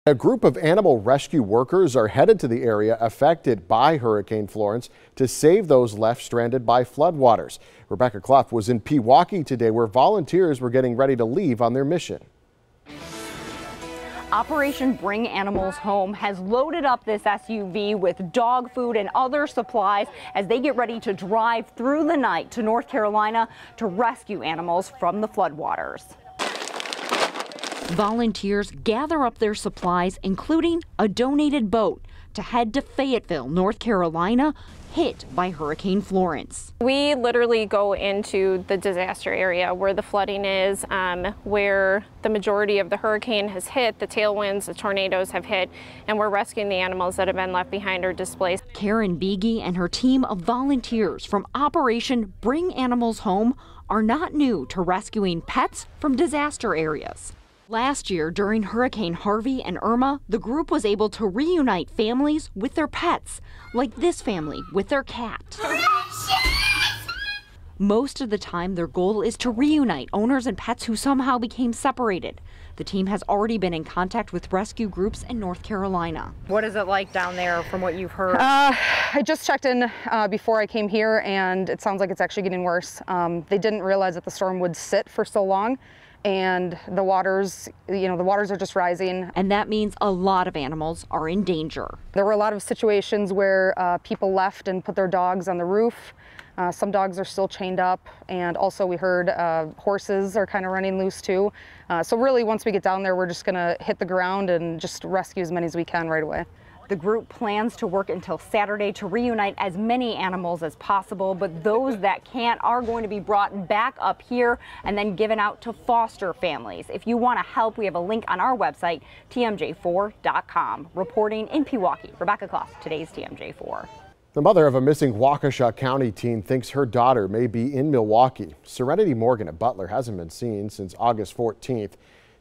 A group of animal rescue workers are headed to the area affected by Hurricane Florence to save those left stranded by floodwaters. Rebecca Clough was in Pewaukee today, where volunteers were getting ready to leave on their mission. Operation Bring Animals Home has loaded up this SUV with dog food and other supplies as they get ready to drive through the night to North Carolina to rescue animals from the floodwaters. Volunteers gather up their supplies, including a donated boat, to head to Fayetteville, North Carolina, hit by Hurricane Florence. We literally go into the disaster area where the flooding is, where the majority of the hurricane has hit, the tailwinds, the tornadoes have hit, and we're rescuing the animals that have been left behind or displaced. Karen Beege and her team of volunteers from Operation Bring Animals Home are not new to rescuing pets from disaster areas. Last year, during Hurricane Harvey and Irma, the group was able to reunite families with their pets, like this family with their cat. Most of the time, their goal is to reunite owners and pets who somehow became separated. The team has already been in contact with rescue groups in North Carolina. What is it like down there from what you've heard? I just checked in before I came here, and it sounds like it's actually getting worse. They didn't realize that the storm would sit for so long. And the waters are just rising. And that means a lot of animals are in danger. There were a lot of situations where people left and put their dogs on the roof. Some dogs are still chained up, and also we heard horses are kind of running loose too. So really, once we get down there, we're just gonna hit the ground and just rescue as many as we can right away. The group plans to work until Saturday to reunite as many animals as possible, but those that can't are going to be brought back up here and then given out to foster families. If you want to help, we have a link on our website, tmj4.com. Reporting in Pewaukee, Rebecca Clough, today's TMJ4. The mother of a missing Waukesha County teen thinks her daughter may be in Milwaukee. Serenity Morgan at Butler hasn't been seen since August 14th.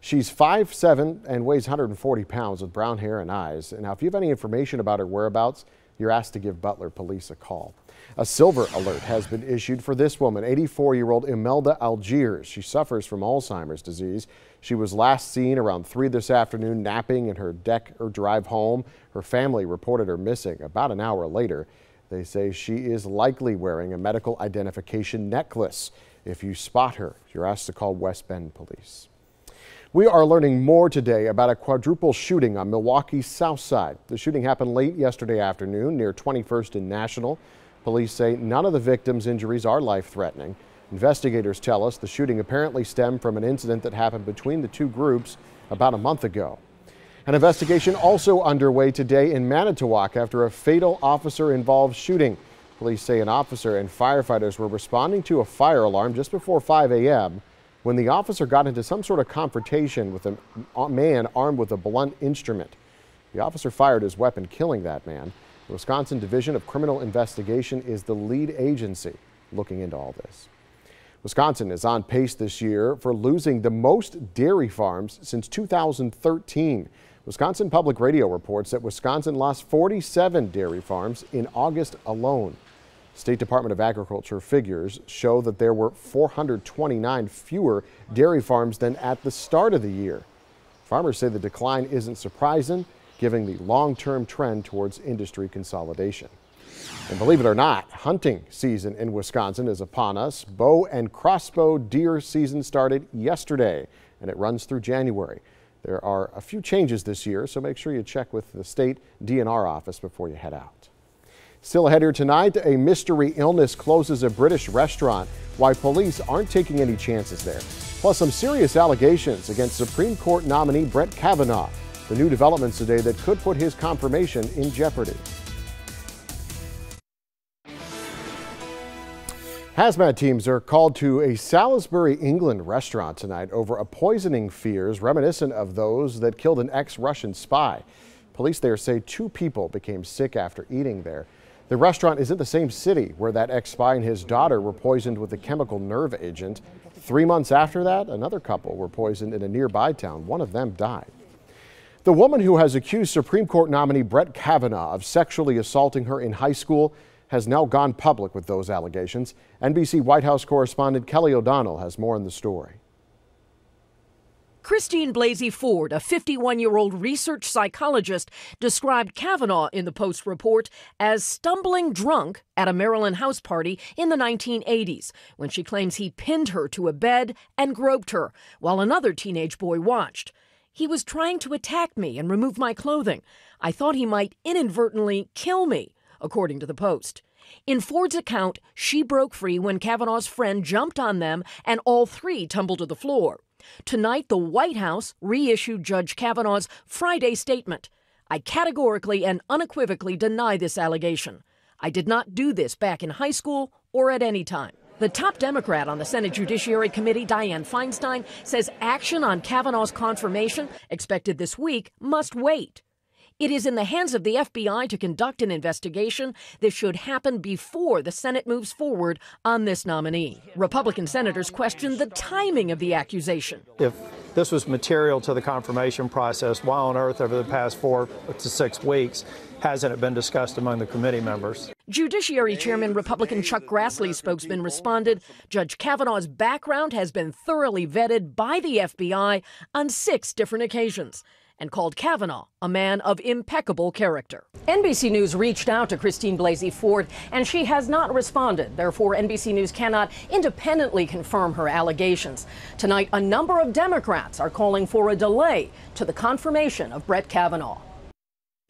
She's 5'7" and weighs 140 pounds with brown hair and eyes. And now, if you have any information about her whereabouts, you're asked to give Butler police a call. A silver alert has been issued for this woman, 84-year-old Imelda Algiers. She suffers from Alzheimer's disease. She was last seen around 3 this afternoon napping in her deck or drive home. Her family reported her missing about an hour later. They say she is likely wearing a medical identification necklace. If you spot her, you're asked to call West Bend police. We are learning more today about a quadruple shooting on Milwaukee's south side. The shooting happened late yesterday afternoon near 21st and National. Police say none of the victims' injuries are life-threatening. Investigators tell us the shooting apparently stemmed from an incident that happened between the two groups about a month ago. An investigation also underway today in Manitowoc after a fatal officer-involved shooting. Police say an officer and firefighters were responding to a fire alarm just before 5 a.m. when the officer got into some sort of confrontation with a man armed with a blunt instrument. The officer fired his weapon, killing that man. The Wisconsin Division of Criminal Investigation is the lead agency looking into all this. Wisconsin is on pace this year for losing the most dairy farms since 2013. Wisconsin Public Radio reports that Wisconsin lost 47 dairy farms in August alone. State Department of Agriculture figures show that there were 429 fewer dairy farms than at the start of the year. Farmers say the decline isn't surprising, given the long-term trend towards industry consolidation. And believe it or not, hunting season in Wisconsin is upon us. Bow and crossbow deer season started yesterday, and it runs through January. There are a few changes this year, so make sure you check with the state DNR office before you head out. Still ahead here tonight, a mystery illness closes a British restaurant. Why police aren't taking any chances there. Plus some serious allegations against Supreme Court nominee Brett Kavanaugh. The new developments today that could put his confirmation in jeopardy. Hazmat teams are called to a Salisbury, England restaurant tonight over a poisoning fears reminiscent of those that killed an ex-Russian spy. Police there say 2 people became sick after eating there. The restaurant is in the same city where that ex-spy and his daughter were poisoned with a chemical nerve agent. 3 months after that, another couple were poisoned in a nearby town. One of them died. The woman who has accused Supreme Court nominee Brett Kavanaugh of sexually assaulting her in high school has now gone public with those allegations. NBC White House correspondent Kelly O'Donnell has more on the story. Christine Blasey Ford, a 51-year-old research psychologist, described Kavanaugh in the Post report as stumbling drunk at a Maryland house party in the 1980s, when she claims he pinned her to a bed and groped her while another teenage boy watched. He was trying to attack me and remove my clothing. I thought he might inadvertently kill me, according to the Post. In Ford's account, she broke free when Kavanaugh's friend jumped on them and all three tumbled to the floor. Tonight, the White House reissued Judge Kavanaugh's Friday statement. I categorically and unequivocally deny this allegation. I did not do this back in high school or at any time. The top Democrat on the Senate Judiciary Committee, Dianne Feinstein, says action on Kavanaugh's confirmation, expected this week, must wait. It is in the hands of the FBI to conduct an investigation. This should happen before the Senate moves forward on this nominee. Republican senators questioned the timing of the accusation. If this was material to the confirmation process, why on earth over the past 4 to 6 weeks hasn't it been discussed among the committee members? Judiciary Chairman Republican Chuck Grassley's spokesman responded, Judge Kavanaugh's background has been thoroughly vetted by the FBI on 6 different occasions, and called Kavanaugh a man of impeccable character. NBC News reached out to Christine Blasey Ford, and she has not responded. Therefore, NBC News cannot independently confirm her allegations. Tonight, a number of Democrats are calling for a delay to the confirmation of Brett Kavanaugh.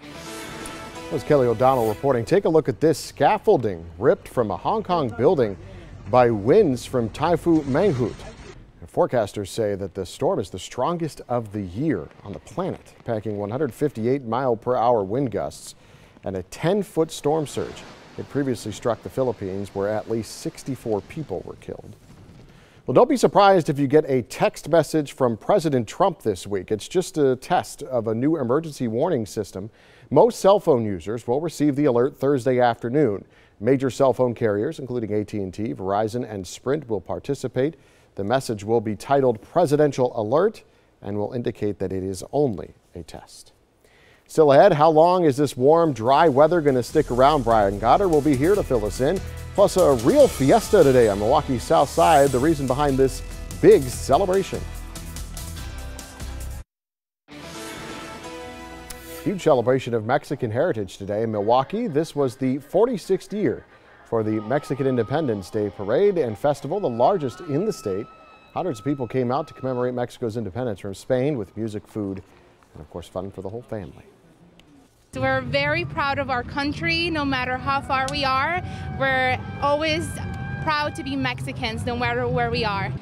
That was Kelly O'Donnell reporting. Take a look at this scaffolding ripped from a Hong Kong building by winds from Typhoon Mangkhut. Forecasters say that the storm is the strongest of the year on the planet, packing 158-mile-per-hour wind gusts and a 10-foot storm surge. It previously struck the Philippines, where at least 64 people were killed. Well, don't be surprised if you get a text message from President Trump this week. It's just a test of a new emergency warning system. Most cell phone users will receive the alert Thursday afternoon. Major cell phone carriers, including AT&T, Verizon, and Sprint, will participate. The message will be titled Presidential Alert and will indicate that it is only a test. Still ahead, how long is this warm, dry weather going to stick around? Brian Goddard will be here to fill us in. Plus, a real fiesta today on Milwaukee's South Side, the reason behind this big celebration. Huge celebration of Mexican heritage today in Milwaukee. This was the 46th year for the Mexican Independence Day Parade and Festival, the largest in the state. Hundreds of people came out to commemorate Mexico's independence from Spain with music, food, and of course fun for the whole family. We're very proud of our country, no matter how far we are. We're always proud to be Mexicans, no matter where we are.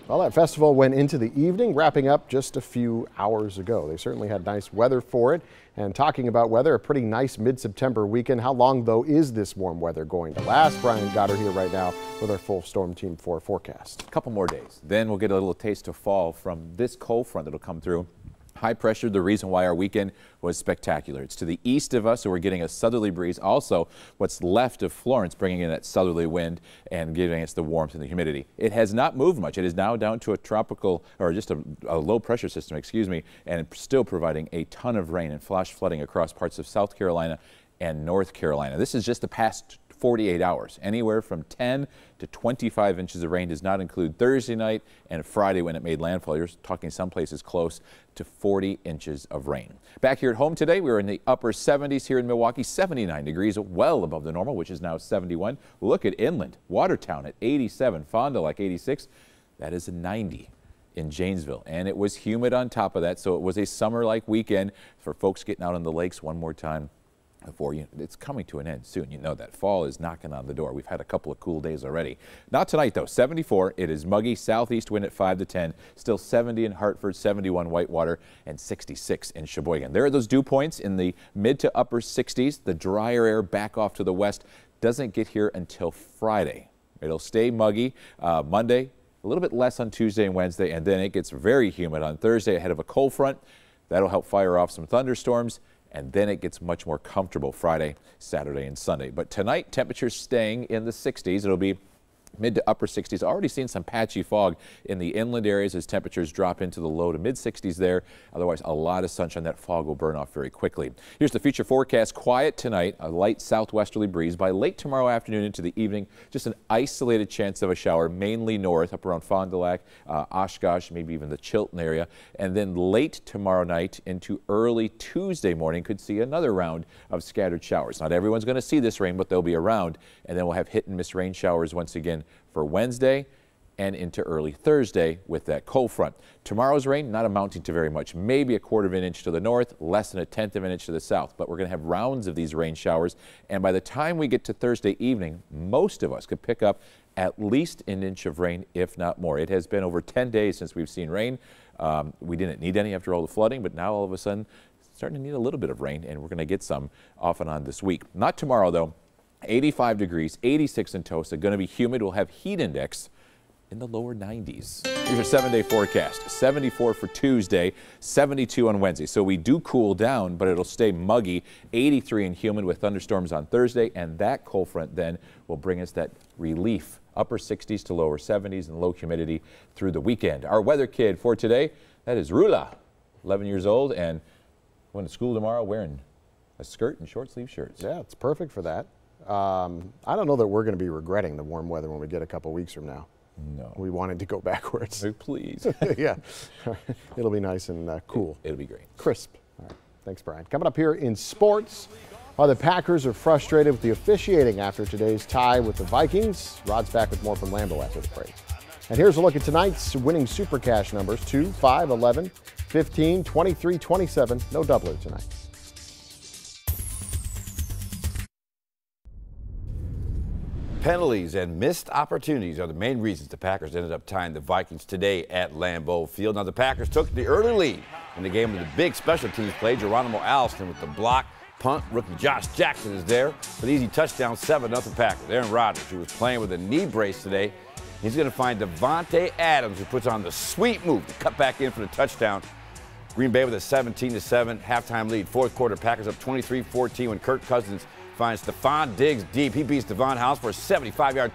Well, that festival went into the evening, wrapping up just a few hours ago. They certainly had nice weather for it. And talking about weather, a pretty nice mid-September weekend. How long, though, is this warm weather going to last? Brian Goddard here right now with our full Storm Team 4 forecast. A couple more days. Then we'll get a little taste of fall from this cold front that'll come through. High pressure, the reason why our weekend was spectacular. It's to the east of us, so we're getting a southerly breeze. Also, what's left of Florence bringing in that southerly wind and giving us the warmth and the humidity. It has not moved much. It is now down to a tropical, or just a low pressure system, excuse me, and still providing a ton of rain and flash flooding across parts of South Carolina and North Carolina. This is just the past 48 hours. Anywhere from 10 to 25 inches of rain does not include Thursday night and Friday when it made landfall. You're talking some places close to 40 inches of rain. Back here at home today, we're in the upper 70s here in Milwaukee, 79 degrees, well above the normal, which is now 71. Look at inland, Watertown at 87, Fond du Lac 86. That is a 90 in Janesville, and it was humid on top of that, so it was a summer-like weekend for folks getting out on the lakes one more time. It's coming to an end soon. You know that fall is knocking on the door. We've had a couple of cool days already. Not tonight though. 74. It is muggy. Southeast wind at 5 to 10. Still 70 in Hartford, 71 Whitewater, and 66 in Sheboygan. There are those dew points in the mid to upper 60s. The drier air back off to the west doesn't get here until Friday. It'll stay muggy Monday, a little bit less on Tuesday and Wednesday, and then it gets very humid on Thursday ahead of a cold front. That'll help fire off some thunderstorms. And then it gets much more comfortable Friday, Saturday, and Sunday. But tonight, temperatures staying in the 60s. It'll be Mid to upper 60s. Already seen some patchy fog in the inland areas as temperatures drop into the low to mid 60s there. Otherwise, a lot of sunshine. That fog will burn off very quickly. Here's the future forecast. Quiet tonight, a light southwesterly breeze. By late tomorrow afternoon into the evening, just an isolated chance of a shower, mainly north, up around Fond du Lac, Oshkosh, maybe even the Chilton area. And then late tomorrow night into early Tuesday morning, could see another round of scattered showers. Not everyone's going to see this rain, but they'll be around. And then we'll have hit and miss rain showers once again for Wednesday and into early Thursday with that cold front. Tomorrow's rain not amounting to very much, maybe a 1/4 of an inch to the north, less than a 1/10 of an inch to the south, but we're going to have rounds of these rain showers. And by the time we get to Thursday evening, most of us could pick up at least an inch of rain, if not more. It has been over 10 days since we've seen rain. We didn't need any after all the flooding, but now all of a sudden starting to need a little bit of rain, and we're going to get some off and on this week. Not tomorrow though. 85 degrees, 86 in Tosa, going to be humid. We'll have heat index in the lower 90s. Here's your 7-day forecast. 74 for Tuesday, 72 on Wednesday. So we do cool down, but it'll stay muggy. 83 and humid with thunderstorms on Thursday, and that cold front then will bring us that relief. Upper 60s to lower 70s and low humidity through the weekend. Our weather kid for today, that is Rula, 11 years old, and going to school tomorrow wearing a skirt and short sleeve shirts. Yeah, it's perfect for that. I don't know that we're going to be regretting the warm weather when we get a couple weeks from now. No. We wanted to go backwards. Please. Yeah. It'll be nice and cool. It'll be great. Crisp. All right. Thanks, Brian. Coming up here in sports, the Packers are frustrated with the officiating after today's tie with the Vikings. Rod's back with more from Lambeau after the break. And here's a look at tonight's winning Super Cash numbers: 2, 5, 11, 15, 23, 27. No doubler tonight. Penalties and missed opportunities are the main reasons the Packers ended up tying the Vikings today at Lambeau Field. Now, the Packers took the early lead in the game with the big special teams play. Geronimo Allison with the block punt. Rookie Josh Jackson is there for the easy touchdown, 7-0 Packers. Aaron Rodgers, who was playing with a knee brace today, he's going to find Devontae Adams, who puts on the sweet move to cut back in for the touchdown. Green Bay with a 17-7 halftime lead. Fourth quarter, Packers up 23-14 when Kirk Cousins finds Stephon Diggs deep. He beats Devon House for a 75-yard